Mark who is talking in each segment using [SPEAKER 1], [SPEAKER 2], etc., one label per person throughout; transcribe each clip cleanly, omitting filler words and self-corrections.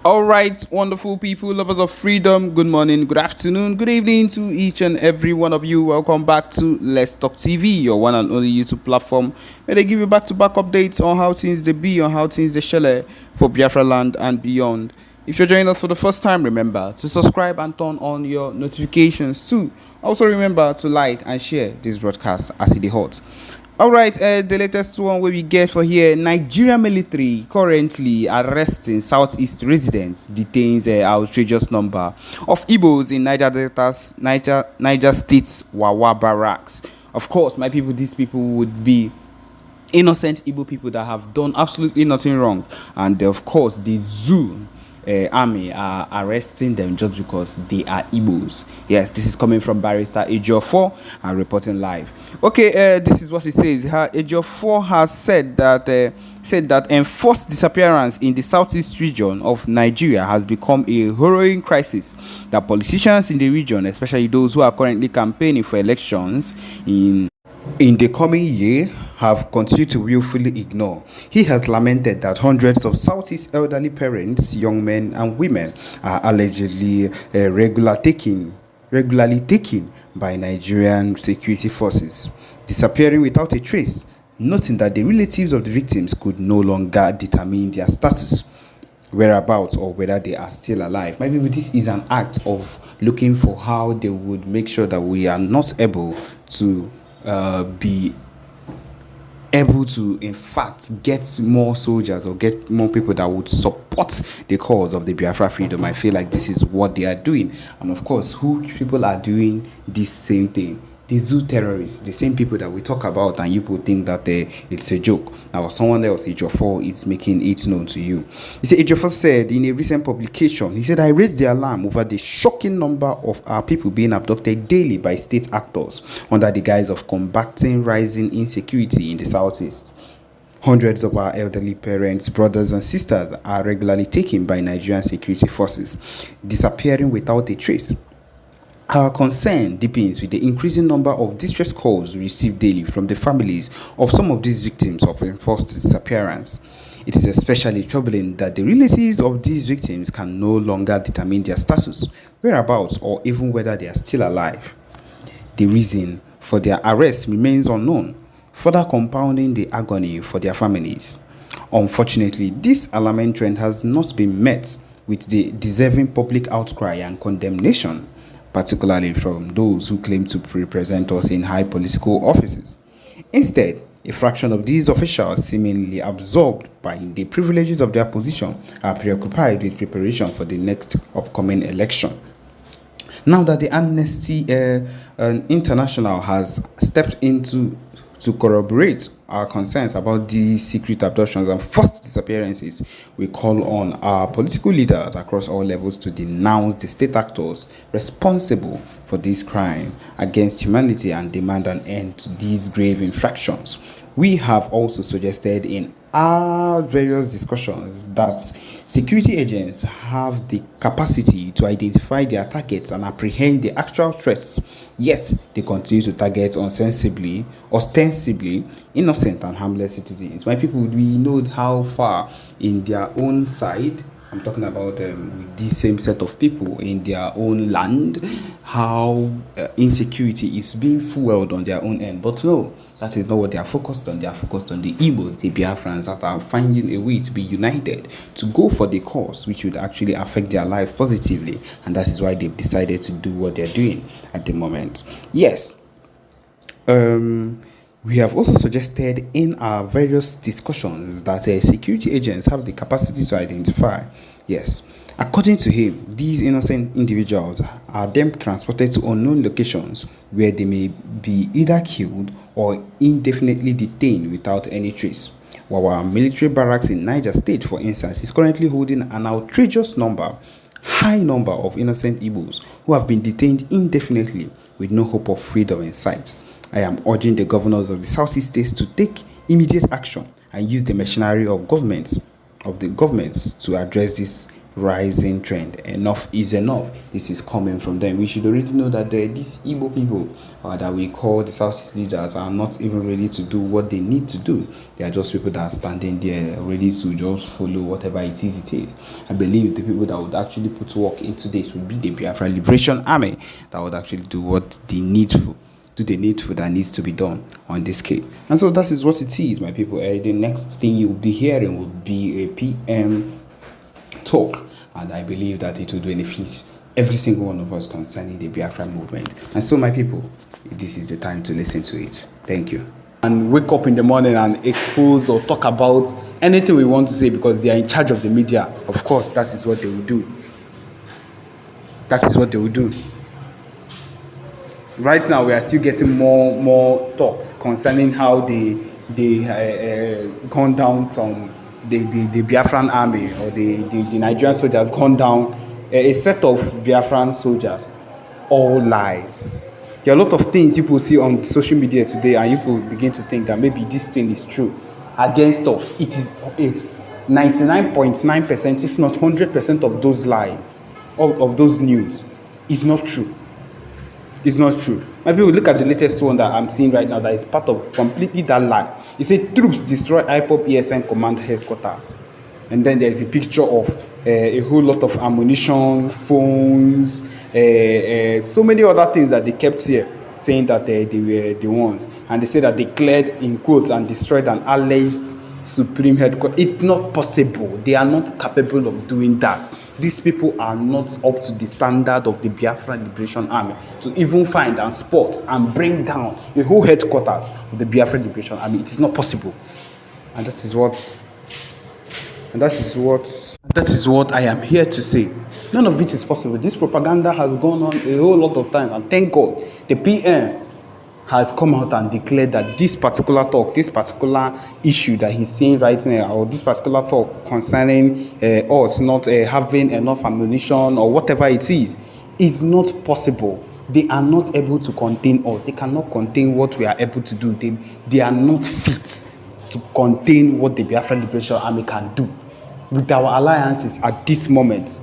[SPEAKER 1] All right, wonderful people, lovers of freedom. Good morning, good afternoon, good evening to each and every one of you. Welcome back to Let's Talk TV, your one and only YouTube platform, where they give you back-to-back updates on how things they be, on how things they shell for Biafra land and beyond. If you're joining us for the first time, remember to subscribe and turn on your notifications too. Also, remember to like and share this broadcast as it is hot. All right, the latest one where we get for here: Nigeria military currently arresting Southeast residents, detains an outrageous number of Igbos in Niger State's Wawa barracks. Of course, my people, these people would be innocent Igbo people that have done absolutely nothing wrong, and of course the zoo army are arresting them just because they are Igbos. Yes, this is coming from Barrister Ejiofor and reporting live. Okay, this is what he says. Ejiofor has said that enforced disappearance in the southeast region of Nigeria has become a harrowing crisis that politicians in the region, especially those who are currently campaigning for elections in the coming year, have continued to willfully ignore. He has lamented that hundreds of Southeast elderly parents, young men and women are allegedly regularly taken by Nigerian security forces, disappearing without a trace, noting that the relatives of the victims could no longer determine their status, whereabouts, or whether they are still alive. Maybe this is an act of looking for how they would make sure that we are not able to be able to in fact get more soldiers or get more people that would support the cause of the Biafra freedom. I feel like this is what they are doing, and of course who people are doing this same thing: the zoo terrorists, the same people that we talk about, and you people think that it's a joke. Now someone else, Ejiofor, is making it known to you. He said, Ejiofor said in a recent publication, he said, I raised the alarm over the shocking number of our people being abducted daily by state actors under the guise of combating rising insecurity in the southeast. Hundreds of our elderly parents, brothers and sisters are regularly taken by Nigerian security forces, disappearing without a trace. Our concern deepens with the increasing number of distress calls we receive daily from the families of some of these victims of enforced disappearance. It is especially troubling that the relatives of these victims can no longer determine their status, whereabouts, or even whether they are still alive. The reason for their arrest remains unknown, further compounding the agony for their families. Unfortunately, this alarming trend has not been met with the deserving public outcry and condemnation, particularly from those who claim to represent us in high political offices. Instead, a fraction of these officials, seemingly absorbed by the privileges of their position, are preoccupied with preparation for the next upcoming election. Now that the Amnesty International has stepped into to corroborate our concerns about these secret abductions and forced disappearances, we call on our political leaders across all levels to denounce the state actors responsible for this crime against humanity and demand an end to these grave infractions. We have also suggested in our various discussions that security agents have the capacity to identify their targets and apprehend the actual threats, yet they continue to target ostensibly innocent and harmless citizens. My people, we know how far in their own side, I'm talking about with this same set of people in their own land, how insecurity is being fueled on their own end. But no, that is not what they are focused on. They are focused on the Igbos, the Biafrans that are finding a way to be united, to go for the cause which would actually affect their life positively. And that is why they've decided to do what they're doing at the moment. Yes. We have also suggested in our various discussions that security agents have the capacity to identify. Yes, according to him, these innocent individuals are then transported to unknown locations where they may be either killed or indefinitely detained without any trace. While our military barracks in Niger State, for instance, is currently holding an outrageous high number of innocent Igbos who have been detained indefinitely with no hope of freedom in sight. I am urging the governors of the Southeast states to take immediate action and use the machinery of the governments to address this rising trend. Enough is enough. This is coming from them. We should already know that these Igbo people that we call the Southeast leaders are not even ready to do what they need to do. They are just people that are standing there ready to just follow whatever it is. I believe the people that would actually put work into this would be the Biafra Liberation Army that would actually do what they need to do, the needful that needs to be done on this case. And so that is what it is, my people. The next thing you will be hearing will be a PM talk, and I believe that it will benefit every single one of us concerning the Biafra movement. And so, my people, this is the time to listen to it. Thank you. And wake up in the morning and expose or talk about anything we want to say, because they are in charge of the media. Of course, that is what they will do. That is what they will do. Right now, we are still getting more talks concerning how they gone down some the Biafran army, or the Nigerian soldiers gone down a set of Biafran soldiers. All lies. There are a lot of things people see on social media today, and people begin to think that maybe this thing is true against us. It is 99.9%, if not 100% of those lies, of those news, is not true. It's not true. My people, look at the latest one that I'm seeing right now that is part of completely that lie. It said troops destroy IPOB ESN command headquarters. And then there's a picture of a whole lot of ammunition, phones, so many other things that they kept here, saying that they were the ones. And they say that they cleared, in quotes, and destroyed an alleged supreme headquarters. It's not possible. They are not capable of doing that. These people are not up to the standard of the Biafra Liberation Army to even find and spot and bring down the whole headquarters of the Biafra Liberation Army. It is not possible. And that is what I am here to say. None of it is possible. This propaganda has gone on a whole lot of time, and thank God the PM has come out and declared that this particular talk, this particular issue that he's saying right now, or this particular talk concerning us not having enough ammunition or whatever it is not possible. They are not able to contain us. They cannot contain what we are able to do. They are not fit to contain what the Biafra Liberation Army can do. With our alliances at this moment,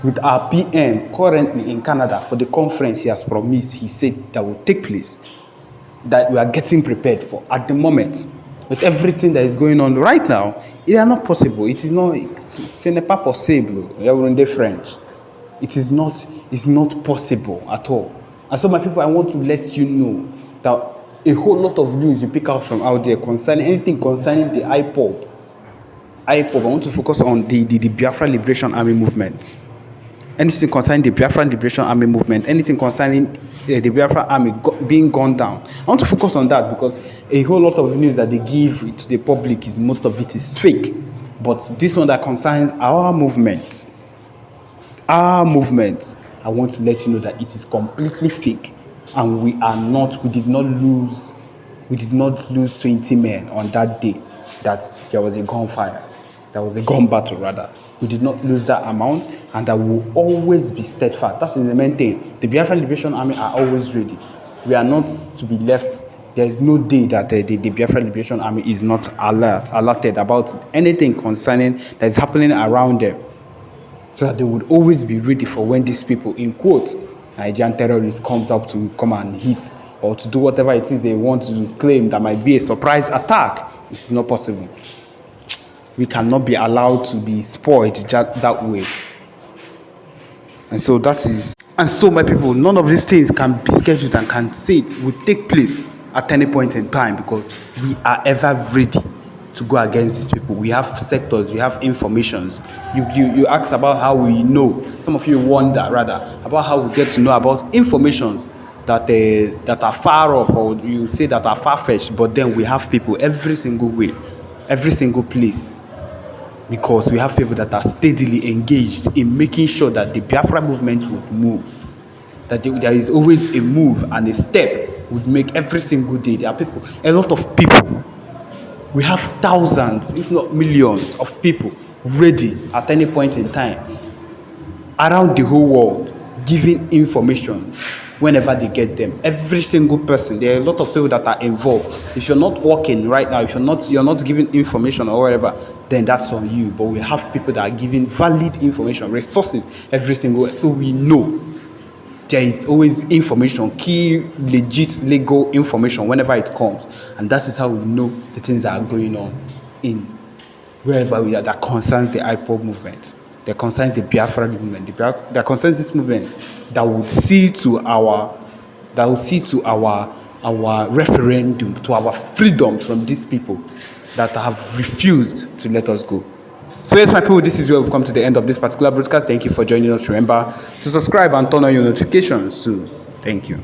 [SPEAKER 1] with our PM currently in Canada for the conference he has promised, he said that will take place, that we are getting prepared for at the moment, with everything that is going on right now, it is not possible. It is not, ce n'est pas possible. In the French, it's not possible at all. And so, my people, I want to let you know that a whole lot of news you pick out from out there concerning anything concerning the IPOB. I want to focus on the Biafra Liberation Army movement. Anything concerning the Biafra Liberation Army movement, anything concerning the Biafra Army being gone down. I want to focus on that, because a whole lot of news that they give to the public, most of it is fake. But this one that concerns our movement, I want to let you know that it is completely fake, and we did not lose 20 men on that day that there was a gunfire. There was a gun battle, rather. We did not lose that amount, and that will always be steadfast. That's the main thing. The Biafra Liberation Army are always ready. We are not to be left. There is no day that the Biafra Liberation Army is not alerted about anything concerning that is happening around them, so that they would always be ready for when these people, in quotes, Nigerian terrorists, come and hit, or to do whatever it is they want to claim that might be a surprise attack. It's not possible. We cannot be allowed to be spoiled that way. And so my people, none of these things can be scheduled and can say it will take place at any point in time, because we are ever ready to go against these people. We have sectors, we have informations. You ask about how we know. Some of you wonder rather about how we get to know about informations that are far off, or you say that are far-fetched, but then we have people every single way, every single place, because we have people that are steadily engaged in making sure that the Biafra movement would move, that there is always a move and a step would make every single day. There are people, a lot of people. We have thousands, if not millions, of people ready at any point in time around the whole world, giving information whenever they get them. Every single person. There are a lot of people that are involved. If you're not working right now, if you're not giving information or whatever, then that's on you. But we have people that are giving valid information, resources every single way, so we know there is always information, key, legit, legal information whenever it comes, and that is how we know the things that are going on in wherever we are that concerns the IPOB movement, that concerns the Biafra movement, that concerns this movement that would see to our referendum, to our freedom from these people that have refused to let us go. So yes, my people, this is where we've come to the end of this particular broadcast. Thank you for joining us. Remember to subscribe and turn on your notifications soon. Thank you.